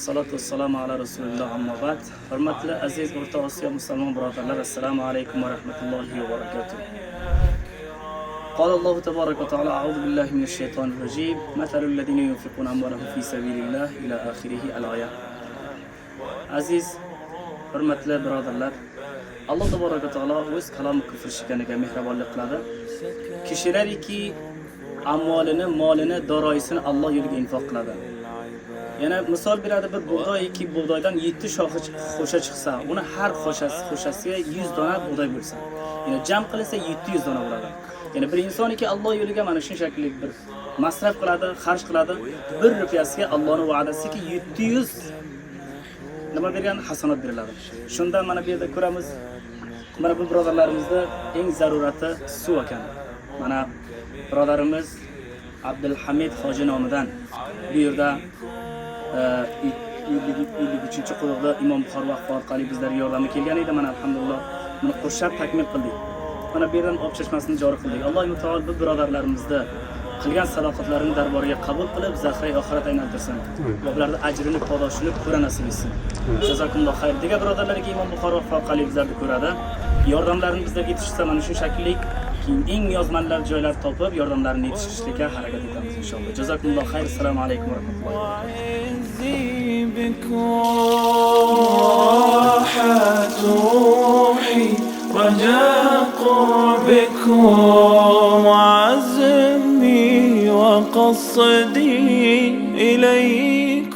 Salatu vassalamu ala Rasulillah amma ba'd. Hurmatli aziz O'rta Osiyo musulmon birodarlar, assalomu alaykum va rahmatullohi va barakatuh. قال الله تبارك وتعالى أعوذ بالله من الشيطان الرجيم مثل الذين ينفقون أموالهم في سبيل الله إلى آخره الآية. Aziz hurmatli birodarlar, Alloh taborak va taolo o'z kalomi kufrishganiga mehribonlik qiladi. Kishilariki amolini, molini, doroisini Alloh yo'liga infoq qiladi. Yana misol beradi, bir bug'doyki bug'doydan 7 xo'sha chiqsa, uni har xo'shasiga 100 dona bug'doy bo'lsa, yana jam qilsa 700 dona bo'ladi. Yana bir insoniki Alloh yo'liga mana shu shaklli bir masraf qiladi, xarj qiladi, 1 rupiyasiga Allohning va'dasiki 700 nima bergan hasanat beriladi. Shunda mana bu yerda ko'ramiz, mana bu birodarlarimizda eng zarurati suv ekan. Mana birodarimiz Abdulhamid hoji nomidan bu yerda 3-quruqda Imom Buxoriy vaqti orqali bizlarga yordamga kelgan edi. Mana alhamdulillah buni qo'shib takmil qildik. Mana bu yerdan ob chashmasini joriy qildik. Alloh taolo bu birodarlarimizni qilgan sadoqatlarini darboriga qabul qilib, zaxira oxirat aylantirsin. Va ularning ajrini, podoshini ko'ra nasib etsin. Jazakumulloh xayr. Degan birodarlarga Imom Buxoriy vaqti orqali bizlarni ko'radi. Yordamlarini bizlarga yetishsa mana shu shaklli eng yozmanlar joylar topib yordamlarini yetishtirishga harakat etamiz inshaalloh. Jazakumulloh xayr. Assalomu alaykum va rahmatullohi. رجاء قربكم وعزمي وقصدي إليكم